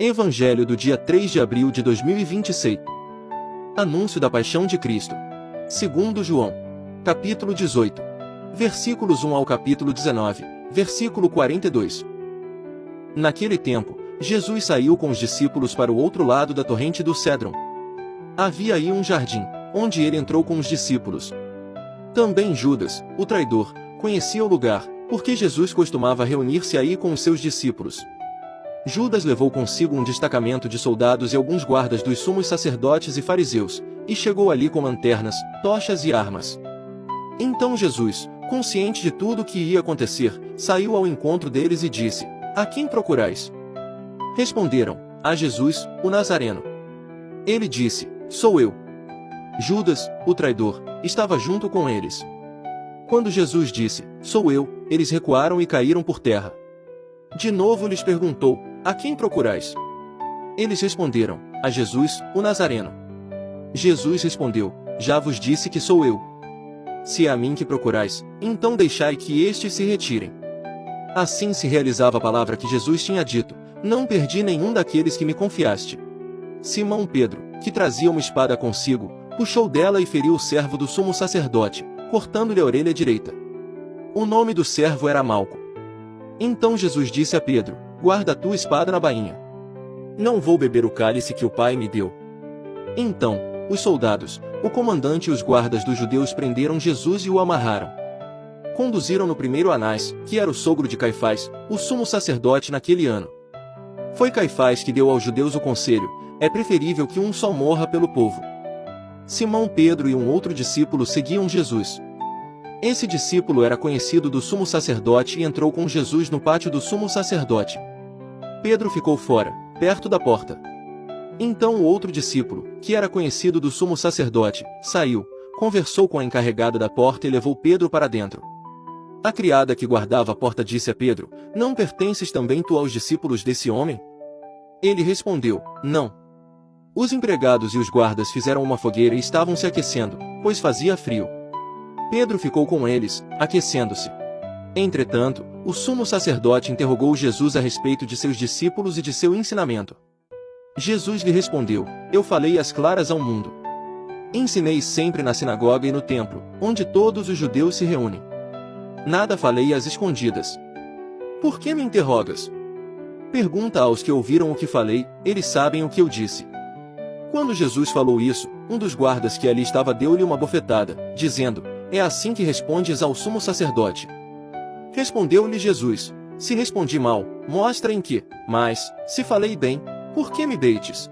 Evangelho do dia 3 de abril de 2026. Anúncio da paixão de Cristo. Segundo João. Capítulo 18. Versículos 1 ao capítulo 19, versículo 42. Naquele tempo, Jesus saiu com os discípulos para o outro lado da torrente do Cédron. Havia aí um jardim, onde ele entrou com os discípulos. Também Judas, o traidor, conhecia o lugar, porque Jesus costumava reunir-se aí com os seus discípulos. Judas levou consigo um destacamento de soldados e alguns guardas dos sumos sacerdotes e fariseus, e chegou ali com lanternas, tochas e armas. Então Jesus, consciente de tudo o que ia acontecer, saiu ao encontro deles e disse: "A quem procurais?" Responderam: "A Jesus, o Nazareno." Ele disse: "Sou eu." Judas, o traidor, estava junto com eles. Quando Jesus disse: "Sou eu", eles recuaram e caíram por terra. De novo lhes perguntou: "A quem procurais?" Eles responderam: "A Jesus, o Nazareno." Jesus respondeu: "Já vos disse que sou eu. Se é a mim que procurais, então deixai que estes se retirem." Assim se realizava a palavra que Jesus tinha dito: "Não perdi nenhum daqueles que me confiaste." Simão Pedro, que trazia uma espada consigo, puxou dela e feriu o servo do sumo sacerdote, cortando-lhe a orelha direita. O nome do servo era Malco. Então Jesus disse a Pedro: "Guarda a tua espada na bainha. Não vou beber o cálice que o Pai me deu." Então, os soldados, o comandante e os guardas dos judeus prenderam Jesus e o amarraram. Conduziram-no primeiro a Anás, que era o sogro de Caifás, o sumo sacerdote naquele ano. Foi Caifás que deu aos judeus o conselho: é preferível que um só morra pelo povo. Simão Pedro e um outro discípulo seguiam Jesus. Esse discípulo era conhecido do sumo sacerdote e entrou com Jesus no pátio do sumo sacerdote. Pedro ficou fora, perto da porta. Então o outro discípulo, que era conhecido do sumo sacerdote, saiu, conversou com a encarregada da porta e levou Pedro para dentro. A criada que guardava a porta disse a Pedro: "Não pertences também tu aos discípulos desse homem?" Ele respondeu: "Não." Os empregados e os guardas fizeram uma fogueira e estavam se aquecendo, pois fazia frio. Pedro ficou com eles, aquecendo-se. Entretanto, o sumo sacerdote interrogou Jesus a respeito de seus discípulos e de seu ensinamento. Jesus lhe respondeu: "Eu falei às claras ao mundo. Ensinei sempre na sinagoga e no templo, onde todos os judeus se reúnem. Nada falei às escondidas. Por que me interrogas? Pergunta aos que ouviram o que falei, eles sabem o que eu disse." Quando Jesus falou isso, um dos guardas que ali estava deu-lhe uma bofetada, dizendo: "É assim que respondes ao sumo sacerdote?" Respondeu-lhe Jesus: "Se respondi mal, mostra em que, mas, se falei bem, por que me deites?"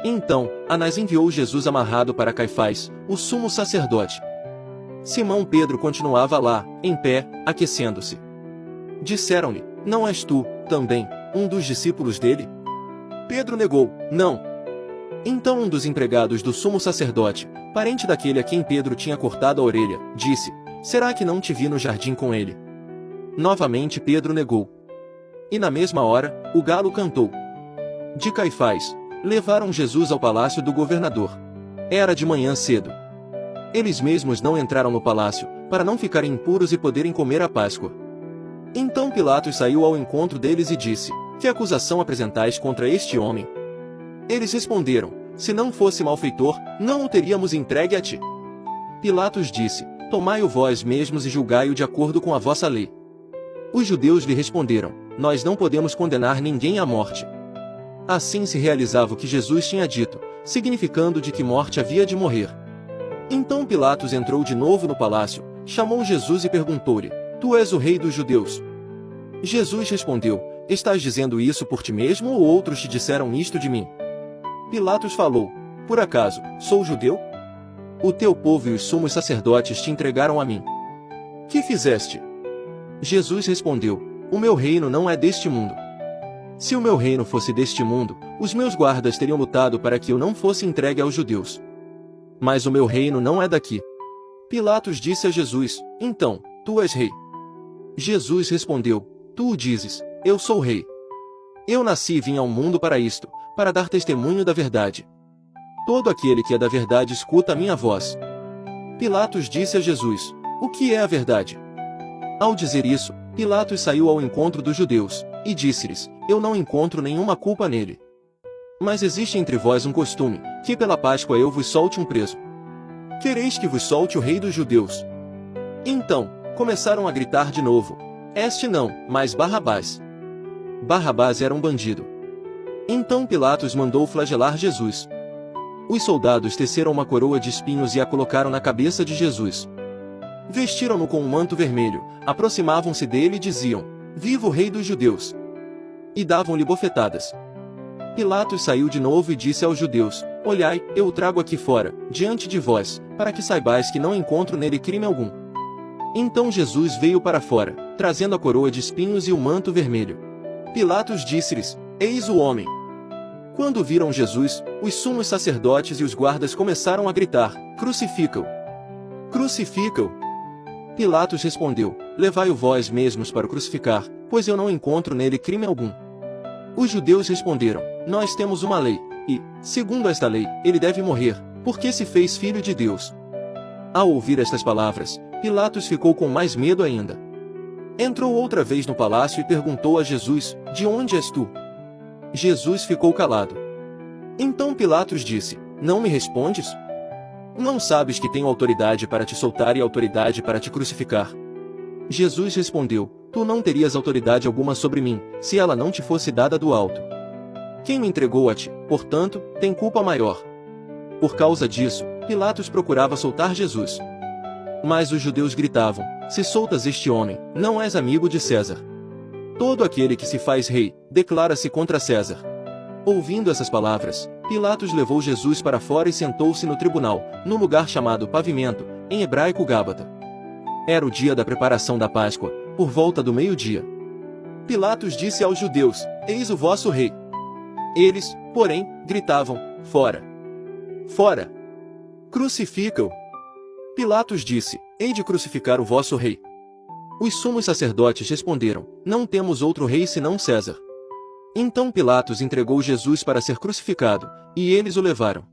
Então, Anás enviou Jesus amarrado para Caifás, o sumo sacerdote. Simão Pedro continuava lá, em pé, aquecendo-se. Disseram-lhe: "Não és tu, também, um dos discípulos dele?" Pedro negou: "Não." Então um dos empregados do sumo sacerdote, parente daquele a quem Pedro tinha cortado a orelha, disse: "Será que não te vi no jardim com ele?" Novamente Pedro negou. E na mesma hora, o galo cantou. De Caifás, levaram Jesus ao palácio do governador. Era de manhã cedo. Eles mesmos não entraram no palácio, para não ficarem impuros e poderem comer a Páscoa. Então Pilatos saiu ao encontro deles e disse: "Que acusação apresentais contra este homem?" Eles responderam: "Se não fosse malfeitor, não o teríamos entregue a ti." Pilatos disse: "Tomai-o vós mesmos e julgai-o de acordo com a vossa lei." Os judeus lhe responderam: "Nós não podemos condenar ninguém à morte." Assim se realizava o que Jesus tinha dito, significando de que morte havia de morrer. Então Pilatos entrou de novo no palácio, chamou Jesus e perguntou-lhe: "Tu és o rei dos judeus?" Jesus respondeu: "Estás dizendo isso por ti mesmo ou outros te disseram isto de mim?" Pilatos falou: "Por acaso, sou judeu? O teu povo e os sumos sacerdotes te entregaram a mim. Que fizeste?" Jesus respondeu: "O meu reino não é deste mundo. Se o meu reino fosse deste mundo, os meus guardas teriam lutado para que eu não fosse entregue aos judeus. Mas o meu reino não é daqui." Pilatos disse a Jesus: "Então, tu és rei?" Jesus respondeu: "Tu o dizes, eu sou rei. Eu nasci e vim ao mundo para isto, para dar testemunho da verdade. Todo aquele que é da verdade escuta a minha voz." Pilatos disse a Jesus: "O que é a verdade?" Ao dizer isso, Pilatos saiu ao encontro dos judeus, e disse-lhes: "Eu não encontro nenhuma culpa nele. Mas existe entre vós um costume, que pela Páscoa eu vos solte um preso. Quereis que vos solte o rei dos judeus? Então, começaram a gritar de novo. Este não, mas Barrabás. Barrabás era um bandido. Então Pilatos mandou flagelar Jesus. Os soldados teceram uma coroa de espinhos e a colocaram na cabeça de Jesus. Vestiram-no com um manto vermelho, aproximavam-se dele e diziam: Viva o rei dos judeus! E davam-lhe bofetadas. Pilatos saiu de novo e disse aos judeus: Olhai, eu o trago aqui fora, diante de vós, para que saibais que não encontro nele crime algum. Então Jesus veio para fora, trazendo a coroa de espinhos e o manto vermelho. Pilatos disse-lhes: Eis o homem. Quando viram Jesus, os sumos sacerdotes e os guardas começaram a gritar: Crucifica-o! Crucifica-o! Pilatos respondeu: Levai-o vós mesmos para o crucificar, pois eu não encontro nele crime algum. Os judeus responderam: Nós temos uma lei, e, segundo esta lei, ele deve morrer, porque se fez filho de Deus. Ao ouvir estas palavras, Pilatos ficou com mais medo ainda. Entrou outra vez no palácio e perguntou a Jesus: De onde és tu? Jesus ficou calado. Então Pilatos disse: Não me respondes? Não sabes que tenho autoridade para te soltar e autoridade para te crucificar? Jesus respondeu: Tu não terias autoridade alguma sobre mim, se ela não te fosse dada do alto. Quem me entregou a ti, portanto, tem culpa maior. Por causa disso, Pilatos procurava soltar Jesus. Mas os judeus gritavam: Se soltas este homem, não és amigo de César. Todo aquele que se faz rei, declara-se contra César. Ouvindo essas palavras, Pilatos levou Jesus para fora e sentou-se no tribunal, no lugar chamado Pavimento, em hebraico Gábata. Era o dia da preparação da Páscoa, por volta do meio-dia. Pilatos disse aos judeus: Eis o vosso rei. Eles, porém, gritavam: Fora! Fora! Crucifica-o! Pilatos disse: Hei de crucificar o vosso rei. Os sumos sacerdotes responderam: Não temos outro rei senão César. Então Pilatos entregou Jesus para ser crucificado, e eles o levaram.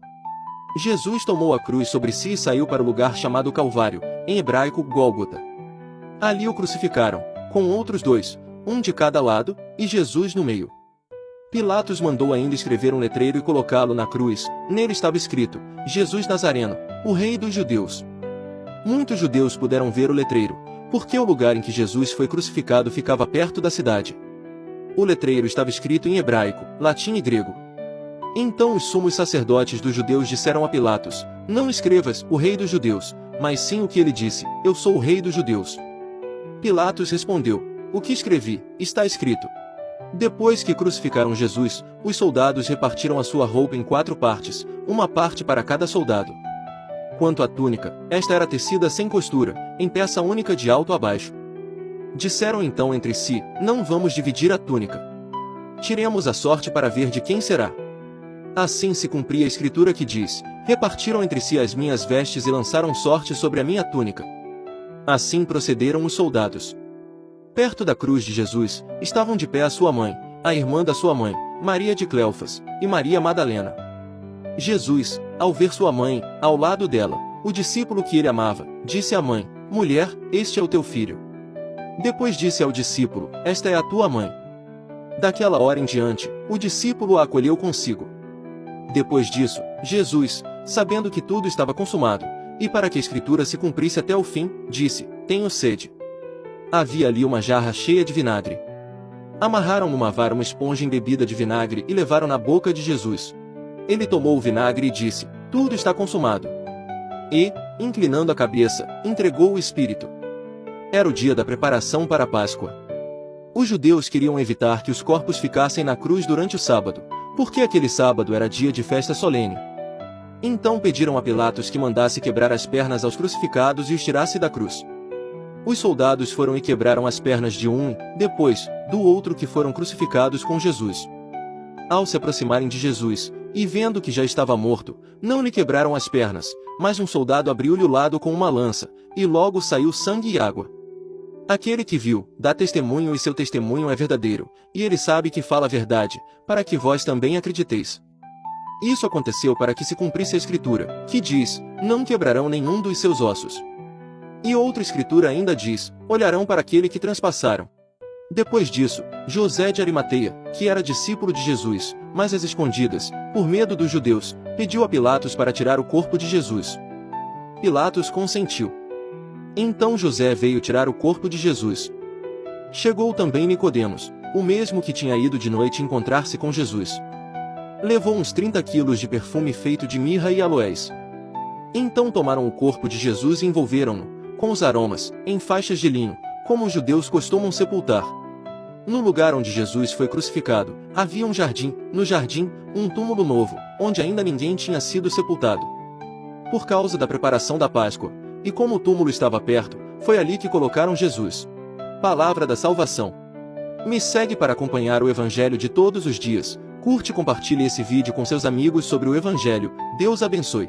Jesus tomou a cruz sobre si e saiu para o lugar chamado Calvário, em hebraico Gólgota. Ali o crucificaram, com outros dois, um de cada lado, e Jesus no meio. Pilatos mandou ainda escrever um letreiro e colocá-lo na cruz. Nele estava escrito: Jesus Nazareno, o rei dos judeus. Muitos judeus puderam ver o letreiro, porque o lugar em que Jesus foi crucificado ficava perto da cidade. O letreiro estava escrito em hebraico, latim e grego. Então os sumos sacerdotes dos judeus disseram a Pilatos: Não escrevas, o rei dos judeus, mas sim o que ele disse: Eu sou o rei dos judeus. Pilatos respondeu: O que escrevi, está escrito. Depois que crucificaram Jesus, os soldados repartiram a sua roupa em 4 partes, uma parte para cada soldado. Quanto à túnica, esta era tecida sem costura, em peça única de alto a baixo. Disseram então entre si: Não vamos dividir a túnica. Tiremos a sorte para ver de quem será. Assim se cumpria a escritura que diz: Repartiram entre si as minhas vestes e lançaram sorte sobre a minha túnica. Assim procederam os soldados. Perto da cruz de Jesus, estavam de pé a sua mãe, a irmã da sua mãe, Maria de Cleofas, e Maria Madalena. Jesus, ao ver sua mãe, ao lado dela, o discípulo que ele amava, disse à mãe: Mulher, este é o teu filho. Depois disse ao discípulo: Esta é a tua mãe. Daquela hora em diante, o discípulo a acolheu consigo. Depois disso, Jesus, sabendo que tudo estava consumado, e para que a escritura se cumprisse até o fim, disse: Tenho sede. Havia ali uma jarra cheia de vinagre. Amarraram numa vara uma esponja embebida de vinagre e levaram na boca de Jesus. Ele tomou o vinagre e disse: Tudo está consumado. E, inclinando a cabeça, entregou o Espírito. Era o dia da preparação para a Páscoa. Os judeus queriam evitar que os corpos ficassem na cruz durante o sábado, porque aquele sábado era dia de festa solene. Então pediram a Pilatos que mandasse quebrar as pernas aos crucificados e os tirasse da cruz. Os soldados foram e quebraram as pernas de um, depois, do outro que foram crucificados com Jesus. Ao se aproximarem de Jesus, e vendo que já estava morto, não lhe quebraram as pernas, mas um soldado abriu-lhe o lado com uma lança, e logo saiu sangue e água. Aquele que viu, dá testemunho e seu testemunho é verdadeiro, e ele sabe que fala a verdade, para que vós também acrediteis. Isso aconteceu para que se cumprisse a Escritura, que diz: Não quebrarão nenhum dos seus ossos. E outra Escritura ainda diz: Olharão para aquele que transpassaram. Depois disso, José de Arimateia, que era discípulo de Jesus, mas às escondidas, por medo dos judeus, pediu a Pilatos para tirar o corpo de Jesus. Pilatos consentiu. Então José veio tirar o corpo de Jesus. Chegou também Nicodemos, o mesmo que tinha ido de noite encontrar-se com Jesus. Levou uns 30 quilos de perfume feito de mirra e aloés. Então tomaram o corpo de Jesus e envolveram-no, com os aromas, em faixas de linho, como os judeus costumam sepultar. No lugar onde Jesus foi crucificado, havia um jardim, no jardim, um túmulo novo, onde ainda ninguém tinha sido sepultado. Por causa da preparação da Páscoa, e como o túmulo estava perto, foi ali que colocaram Jesus. Palavra da salvação. Me segue para acompanhar o Evangelho de todos os dias. Curte e compartilhe esse vídeo com seus amigos sobre o Evangelho. Deus abençoe.